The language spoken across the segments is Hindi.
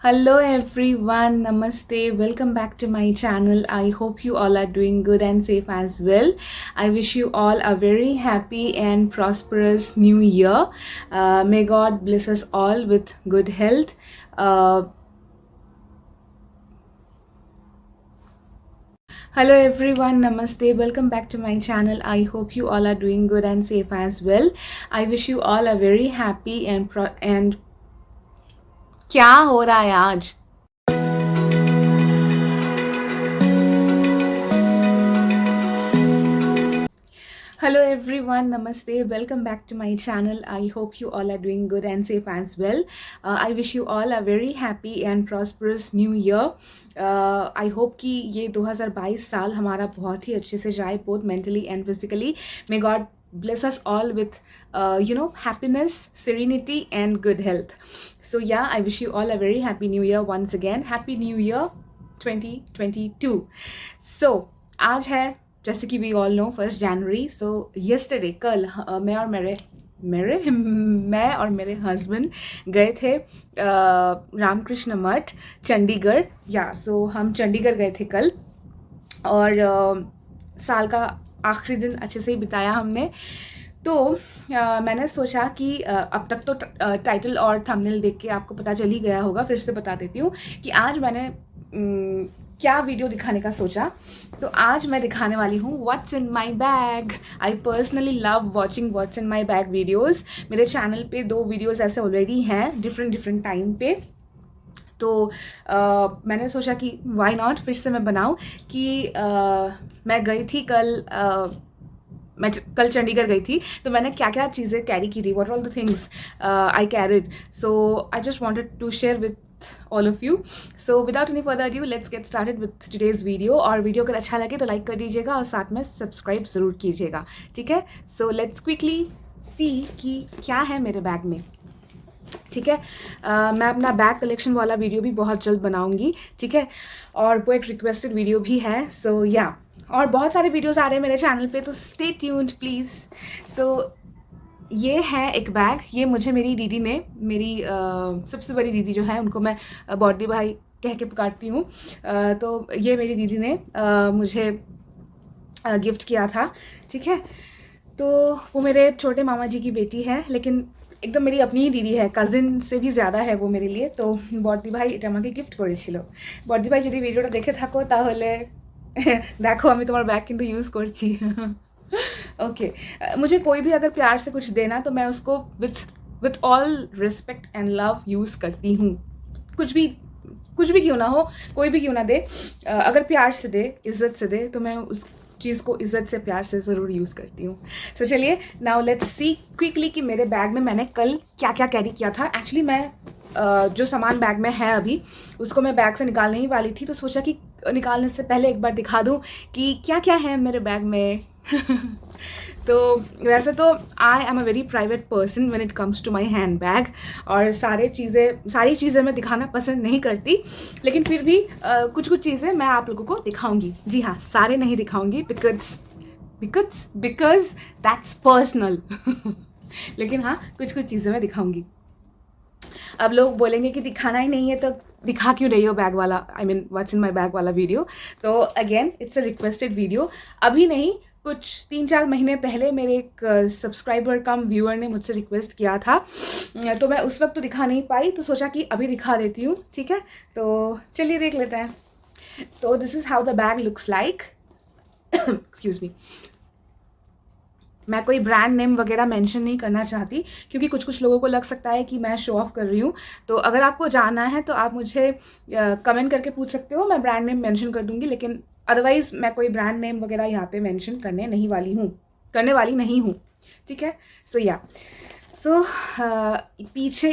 Hello everyone, namaste. Welcome back to my channel. I hope you all are doing good and safe as well. I wish you all a very happy and prosperous new year. May God bless us all with good health. Hello everyone, namaste. Welcome back to my channel. I hope you all are doing good and safe as well. I wish you all a very happy and क्या हो रहा है आज? Hello everyone, namaste. Welcome back to my channel. I hope you all are doing good and safe as well. I wish you all a very happy and prosperous new year. I hope कि ये 2022 साल हमारा बहुत ही अच्छे से जाए, both mentally and physically. May God bless us all with happiness, serenity and good health. So yeah, I wish you all a very happy new year once again. Happy new year 2022. So आज है जैसे कि वी ऑल नो 1 जनवरी. सो यस्टरडे कल मैं और मेरे हस्बैंड गए थे रामकृष्ण मठ चंडीगढ़. सो हम चंडीगढ़ गए थे कल और साल का आखिरी दिन अच्छे से ही बिताया हमने. तो मैंने सोचा कि अब तक तो टाइटल और थंबनेल देख के आपको पता चल ही गया होगा, फिर से बता देती हूँ कि आज मैंने क्या वीडियो दिखाने का सोचा. तो आज मैं दिखाने वाली हूँ what's in my bag. I personally love watching what's in my bag videos. मेरे चैनल पे 2 वीडियोज़ ऐसे ऑलरेडी हैं डिफरेंट टाइम पे. तो मैंने सोचा कि वाई नॉट फिर से मैं बनाऊँ कि मैं गई थी मैं कल चंडीगढ़ गई थी, तो मैंने क्या क्या चीज़ें कैरी की थी, what all the things I carried. So I just wanted to share with all of you. So without any further ado, let's get started with today's video. और वीडियो अगर अच्छा लगे तो लाइक कर दीजिएगा और साथ में सब्सक्राइब ज़रूर कीजिएगा, ठीक है. सो लेट्स क्विकली सी कि क्या है मेरे बैग में, ठीक है. मैं अपना बैग कलेक्शन वाला वीडियो भी बहुत जल्द बनाऊंगी, ठीक है, और वो एक रिक्वेस्टेड वीडियो भी है. सो और बहुत सारे वीडियोस आ रहे हैं मेरे चैनल पे, तो स्टे ट्यून्ड प्लीज़. सो ये है एक बैग. ये मुझे मेरी दीदी ने, मेरी सबसे बड़ी दीदी जो है उनको मैं बॉडी भाई कह के पुकारती हूँ. तो ये मेरी दीदी ने मुझे गिफ्ट किया था, ठीक है. तो वो मेरे छोटे मामा जी की बेटी है, लेकिन एकदम मेरी अपनी ही दीदी है, कजिन से भी ज़्यादा है वो मेरे लिए. तो बॉडी भाई এটা আমাকে গিফট করেছিল. বড়দি ভাই যদি ভিডিওটা দেখে থাকো তাহলে দেখো আমি তোমার ব্যাগ কিন্তু ইউজ করছি. ओके. मुझे कोई भी अगर प्यार से कुछ देना तो मैं उसको with all respect and love use करती हूँ. कुछ भी क्यों ना हो, कोई भी क्यों ना दे, अगर प्यार से दे, इज़्ज़त से दे, तो मैं उस चीज़ को इज़्ज़त से प्यार से ज़रूर यूज़ करती हूँ. सो चलिए नाउ लेट्स सी क्विकली कि मेरे बैग में मैंने कल क्या क्या कैरी किया था. एक्चुअली मैं जो सामान बैग में है अभी उसको मैं बैग से निकालने ही वाली थी, तो सोचा कि निकालने से पहले एक बार दिखा दूँ कि क्या क्या है मेरे बैग में. तो वैसे तो I am a very private person when it comes to my handbag, और सारी चीज़ें मैं दिखाना पसंद नहीं करती, लेकिन फिर भी कुछ चीज़ें मैं आप लोगों को दिखाऊंगी. जी हाँ, सारे नहीं दिखाऊंगी बिकॉज दैट्स पर्सनल. लेकिन हाँ, कुछ चीज़ें मैं दिखाऊंगी. अब लोग बोलेंगे कि दिखाना ही नहीं है तो दिखा क्यों रही हो बैग वाला, I mean what's in my bag वाला वीडियो. तो again it's a requested video. अभी नहीं, कुछ 3-4 महीने पहले मेरे एक सब्सक्राइबर कम व्यूअर ने मुझसे रिक्वेस्ट किया था, तो मैं उस वक्त तो दिखा नहीं पाई, तो सोचा कि अभी दिखा देती हूँ, ठीक है. तो चलिए देख लेते हैं. तो this is how the bag looks like. Excuse me. मैं कोई ब्रांड नेम वगैरह मेंशन नहीं करना चाहती, क्योंकि कुछ लोगों को लग सकता है कि मैं शो ऑफ कर रही हूँ. तो अगर आपको जानना है तो आप मुझे कमेंट करके पूछ सकते हो, मैं ब्रांड नेम मेंशन कर दूँगी. लेकिन अदरवाइज़ मैं कोई ब्रांड नेम वगैरह यहाँ पे मेंशन करने वाली नहीं हूँ, ठीक है. सो पीछे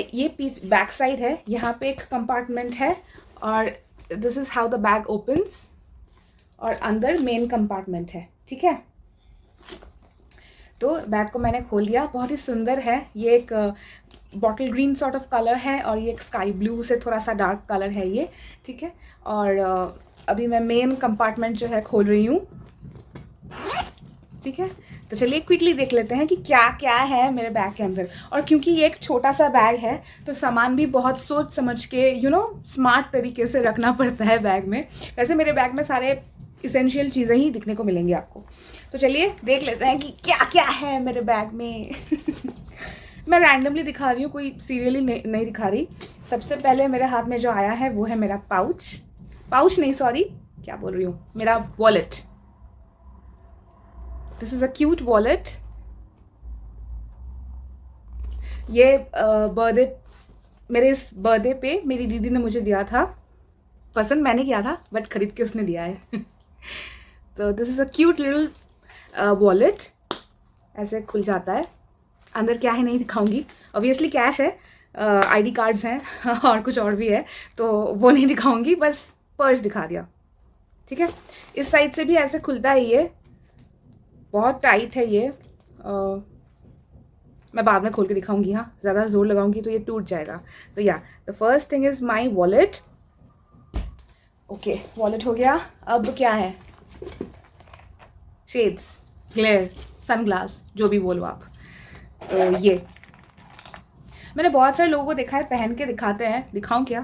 बैक साइड है, यहाँ पे एक कंपार्टमेंट है, और this is how the bag opens, और अंदर मेन कंपार्टमेंट है, ठीक है. तो बैग को मैंने खोल लिया. बहुत ही सुंदर है. ये एक bottle green sort of colour है, और ये एक स्काई ब्लू से थोड़ा सा डार्क कलर है ये, ठीक है. और अभी मैं मेन कंपार्टमेंट जो है खोल रही हूँ. ठीक है, तो चलिए क्विकली देख लेते हैं कि क्या क्या है मेरे बैग के अंदर। और क्योंकि ये एक छोटा सा बैग है तो सामान भी बहुत सोच समझ के स्मार्ट तरीके से रखना पड़ता है बैग में। वैसे मेरे बैग में सारे इसेंशियल चीज़ें ही दिखने को मिलेंगी आपको। तो चलिए देख लेते हैं कि क्या क्या है मेरे बैग में। मैं रैंडमली दिखा रही हूँ, कोई सीरियली नहीं दिखा रही। सबसे पहले मेरे हाथ में जो आया है वो है मेरा पाउच नहीं, सॉरी, क्या बोल रही हूँ, मेरा wallet. This is a cute wallet. ये मेरे इस बर्थडे पे मेरी दीदी ने मुझे दिया था। पसंद मैंने किया था बट खरीद के उसने दिया है। तो this is a cute little wallet. ऐसे खुल जाता है। अंदर क्या है नहीं दिखाऊंगी, ऑब्वियसली कैश है, आईडी कार्ड्स हैं और कुछ और भी है, तो वो नहीं दिखाऊंगी, बस पर्स दिखा दिया। ठीक है, इस साइड से भी ऐसे खुलता है, ये बहुत टाइट है ये। मैं बाद में खोल के दिखाऊंगी, हाँ, ज़्यादा जोर लगाऊंगी तो ये टूट जाएगा। तो या the first thing is my wallet. Okay, wallet हो गया। अब क्या है, शेड्स, ग्लेयर, सनग्लास, जो भी बोलो आप। तो ये मैंने बहुत सारे लोगों को देखा है पहन के दिखाते हैं, दिखाऊं क्या?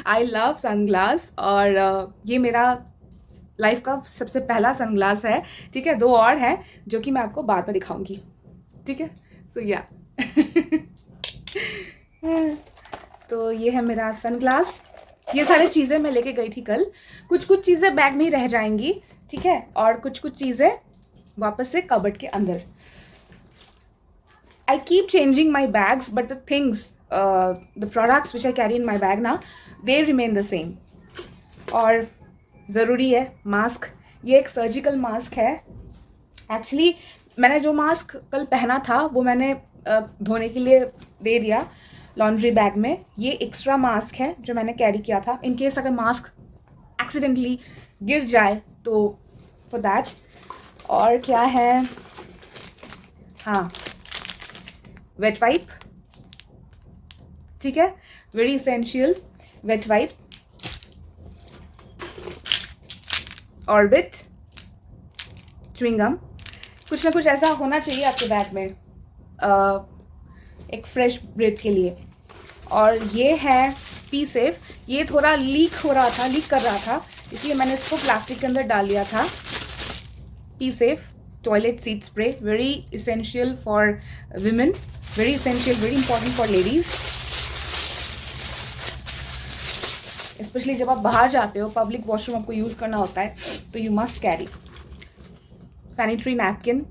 आई लव सनग्लास और ये मेरा लाइफ का सबसे पहला सनग्लास है। ठीक है, 2 और हैं जो कि मैं आपको बाद में दिखाऊंगी। ठीक है, सो या तो ये है मेरा सनग्लास। ये सारी चीज़ें मैं लेके गई थी कल। कुछ कुछ चीज़ें बैग में ही रह जाएंगी, ठीक है, और कुछ कुछ चीज़ें वापस से कबर्ड के अंदर। I keep changing my bags, but the things, the products which I carry in my bag now, they remain the same. और ज़रूरी है मास्क। ये एक सर्जिकल मास्क है। एक्चुअली मैंने जो मास्क कल पहना था वो मैंने धोने के लिए दे दिया लॉन्ड्री बैग में। ये एक्स्ट्रा मास्क है जो मैंने कैरी किया था, इन केस अगर मास्क एक्सीडेंटली गिर जाए तो फॉर दैट। और क्या है, हाँ, वेट वाइप। ठीक है, very essential wait wipe. Orbit, chewing gum, कुछ ना कुछ ऐसा होना चाहिए आपके बैग में एक फ्रेश ब्रेथ के लिए। और ये है पी सेफ। ये थोड़ा लीक कर रहा था, इसलिए मैंने इसको प्लास्टिक के अंदर डाल लिया था। P safe toilet seat spray, very essential for women, very essential, very important for ladies, specially जब आप बाहर जाते हो, पब्लिक वॉशरूम आपको यूज़ करना होता है तो you must carry. Sanitary napkin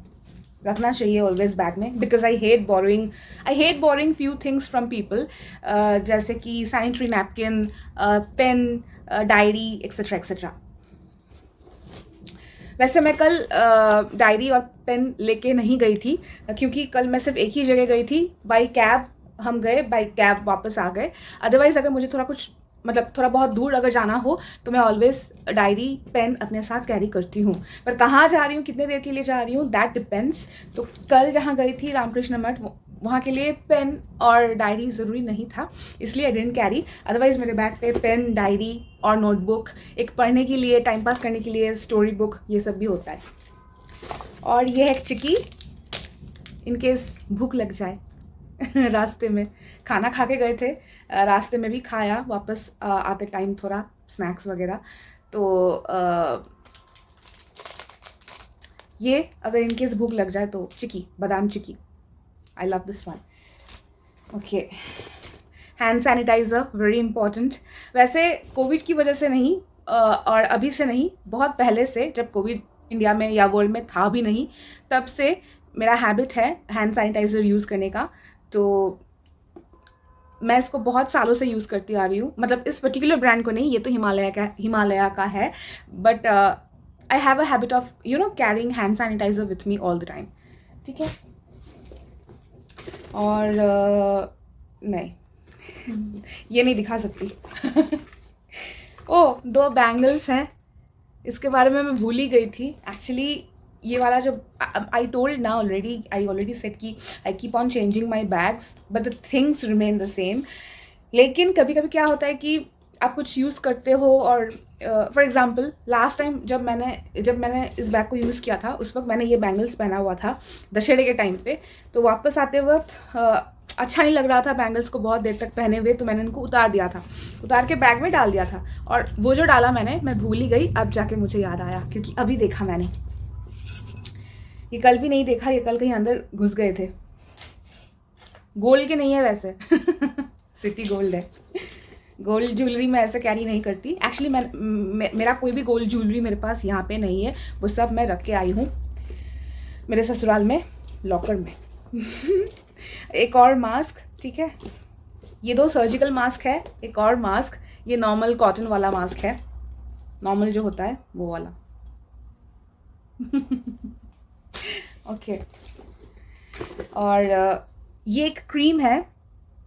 रखना चाहिए ऑलवेज बैग में, because I hate boring few things from people, जैसे कि sanitary napkin, pen, diary, etcetera etcetera. वैसे मैं कल डायरी और पेन लेके नहीं गई थी, क्योंकि कल मैं सिर्फ एक ही जगह गई थी। बाई कैब हम गए, बाई कैब वापस आ गए। अदरवाइज़ अगर मुझे थोड़ा बहुत दूर अगर जाना हो तो मैं ऑलवेज डायरी पेन अपने साथ कैरी करती हूँ। पर कहाँ जा रही हूँ, कितने देर के लिए जा रही हूँ, दैट डिपेंड्स। तो कल जहाँ गई थी रामकृष्ण मठ, वहाँ के लिए पेन और डायरी ज़रूरी नहीं था, इसलिए आई डिडंट कैरी। अदरवाइज़ मेरे बैग पे पेन, डायरी और नोटबुक, एक पढ़ने के लिए, टाइम पास करने के लिए स्टोरी बुक, ये सब भी होता है। और ये है चिक्की, इनकेस भूख लग जाए। रास्ते में खाना खा के गए थे, रास्ते में भी खाया, वापस आते टाइम थोड़ा स्नैक्स वगैरह। तो ये अगर इनकेस भूख लग जाए तो चिक्की, बादाम chikki, I love this one. Okay, hand sanitiser, very important. वैसे कोविड की वजह से नहीं और अभी से नहीं, बहुत पहले से, जब कोविड इंडिया में या वर्ल्ड में था भी नहीं, तब से मेरा हैबिट है हैंड सैनिटाइज़र यूज़ करने का। तो मैं इसको बहुत सालों से यूज़ करती आ रही हूँ, मतलब इस पर्टिकुलर ब्रांड को नहीं, ये तो हिमालया का है, but I have a habit of carrying hand sanitiser with me all the time. ठीक है, और नहीं, ये नहीं दिखा सकती। ओह, 2 बैंगल्स हैं, इसके बारे में मैं भूल ही गई थी। एक्चुअली ये वाला जो आई ऑलरेडी सेड कि I keep on changing my bags but the things remain the same. लेकिन कभी कभी क्या होता है कि आप कुछ यूज़ करते हो और फॉर एग्ज़ाम्पल लास्ट टाइम जब मैंने इस बैग को यूज़ किया था, उस वक्त मैंने ये बैंगल्स पहना हुआ था दशहरे के टाइम पे। तो वापस आते वक्त अच्छा नहीं लग रहा था बैंगल्स को बहुत देर तक पहने हुए, तो मैंने इनको उतार दिया था, उतार के बैग में डाल दिया था। और वो जो डाला मैं भूल ही गई, अब जाके मुझे याद आया क्योंकि अभी देखा मैंने। ये कल भी नहीं देखा, ये कल कहीं अंदर घुस गए थे। गोल्ड के नहीं है वैसे सिटी गोल्ड है। गोल्ड ज्वेलरी मैं ऐसे कैरी नहीं करती एक्चुअली। मेरा कोई भी गोल्ड ज्वेलरी मेरे पास यहाँ पे नहीं है, वो सब मैं रख के आई हूँ मेरे ससुराल में लॉकर में एक और मास्क, ठीक है, ये 2 सर्जिकल मास्क है, एक और मास्क, ये नॉर्मल कॉटन वाला मास्क है, नॉर्मल जो होता है वो वाला ओके। और ये एक क्रीम है,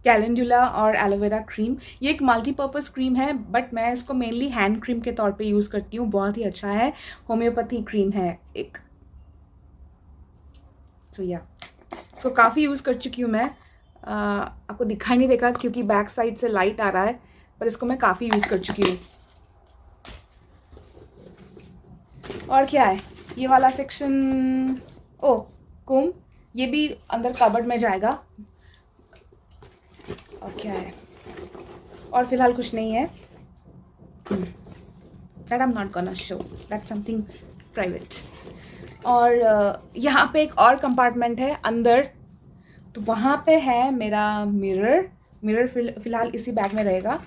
कैलेंडुला और एलोवेरा क्रीम। ये एक मल्टीपर्पज़ क्रीम है, बट मैं इसको मेनली हैंड क्रीम के तौर पे यूज़ करती हूँ। बहुत ही अच्छा है, होम्योपैथी क्रीम है एक। तो या इसको काफ़ी यूज़ कर चुकी हूँ मैं। आपको दिखाई नहीं देगा क्योंकि बैक साइड से लाइट आ रहा है, पर इसको मैं काफ़ी यूज़ कर चुकी हूँ। और क्या है ये वाला सेक्शन, ओ कुम, ये भी अंदर कबर्ड में जाएगा। और क्या है, और फिलहाल कुछ नहीं है। That I am not gonna show, that's something private. और यहाँ पे एक और कंपार्टमेंट है अंदर, तो वहाँ पे है मेरा मिरर फ़िलहाल इसी बैग में रहेगा।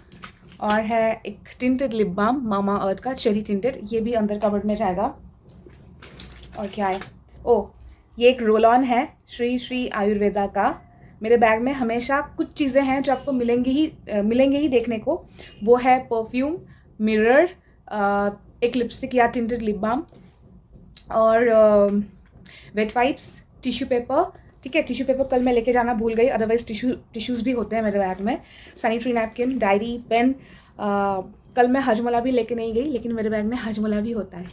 और है एक टिंटेड लिप बाम मामा अर्थ का चेरी टिंटेड, ये भी अंदर कबर्ड में जाएगा। और क्या है, ओ ये एक रोल ऑन है श्री श्री आयुर्वेदा का। मेरे बैग में हमेशा कुछ चीज़ें हैं जो आपको मिलेंगे ही देखने को। वो है परफ्यूम, मिरर, एक लिपस्टिक या टिंटेड लिप बाम, और वेट वाइप्स, टिश्यू पेपर, ठीक है। टिश्यू पेपर कल मैं लेके जाना भूल गई, अदरवाइज टिश्यूज़ भी होते हैं मेरे बैग में। Sanitary napkin, diary, pen. कल मैं हजमोला भी लेके नहीं गई, लेकिन मेरे बैग में हजमोला भी होता है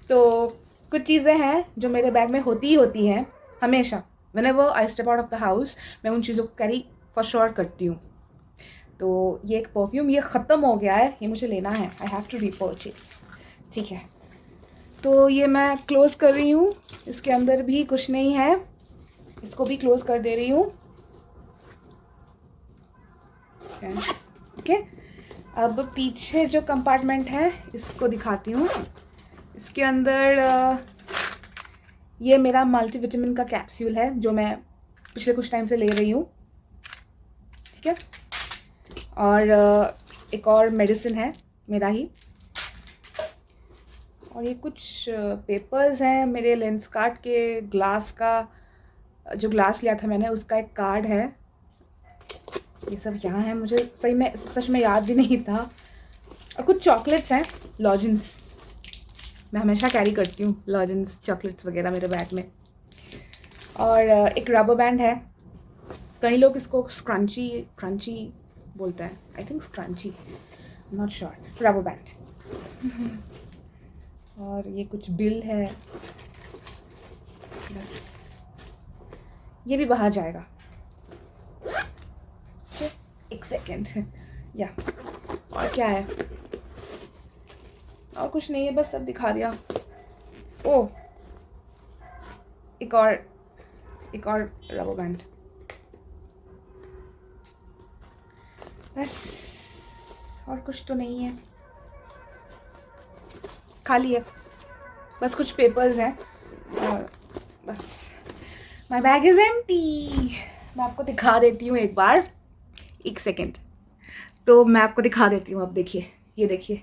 तो कुछ चीज़ें हैं जो मेरे बैग में होती हैं हमेशा। Whenever I step out of the house, मैं उन चीज़ों को कैरी फॉर श्योर करती हूँ। तो ये एक परफ्यूम, ये ख़त्म हो गया है, ये मुझे लेना है, आई हैव टू रीपर्चेस, ठीक है। तो ये मैं क्लोज़ कर रही हूँ, इसके अंदर भी कुछ नहीं है, इसको भी क्लोज़ कर दे रही हूँ, ओके। अब पीछे जो कंपार्टमेंट है इसको दिखाती हूँ। इसके अंदर ये मेरा मल्टीविटामिन का कैप्सूल है जो मैं पिछले कुछ टाइम से ले रही हूँ, ठीक है। और एक और मेडिसिन है मेरा ही, और ये कुछ पेपर्स हैं मेरे लेंस कार्ड के, ग्लास का जो ग्लास लिया था मैंने उसका एक कार्ड है। ये सब यहाँ है, मुझे सच में याद भी नहीं था। और कुछ चॉकलेट्स हैं, लॉजेंस, मैं हमेशा कैरी करती हूँ लॉजेंस, चॉकलेट्स वगैरह मेरे बैग में। और एक रबर बैंड है, कई लोग इसको क्रंची बोलते हैं, I think crunchy, not sure, rubber band. और ये कुछ बिल है, बस ये भी बाहर जाएगा, एक सेकेंड, या और क्या है, और कुछ नहीं है, बस सब दिखा दिया। ओ एक और रबर बैंड, बस और कुछ तो नहीं है, खाली है, बस कुछ पेपर्स हैं और बस। My bag is empty. मैं आपको दिखा देती हूँ एक बार, एक सेकेंड, तो मैं आपको दिखा देती हूँ। अब देखिए, ये देखिए,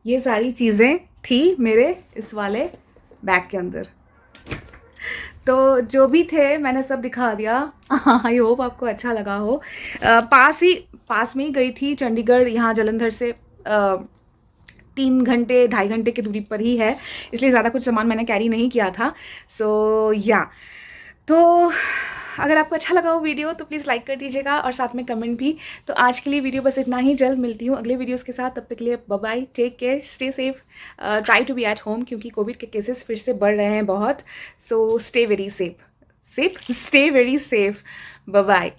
ये सारी चीज़ें थी मेरे इस वाले बैग के अंदर, तो जो भी थे मैंने सब दिखा दिया। आई होप आपको अच्छा लगा हो। पास में ही गई थी चंडीगढ़, यहाँ जालंधर से 3 घंटे 2.5 घंटे की दूरी पर ही है, इसलिए ज़्यादा कुछ सामान मैंने कैरी नहीं किया था। सो या, तो अगर आपको अच्छा लगा हो वीडियो तो प्लीज़ लाइक कर दीजिएगा और साथ में कमेंट भी। तो आज के लिए वीडियो बस इतना ही, जल्द मिलती हूँ अगले वीडियोस के साथ, तब तक के लिए bye bye, take care, stay safe, try to be at home क्योंकि कोविड के केसेस फिर से बढ़ रहे हैं बहुत। So stay very safe, stay very safe, bye bye.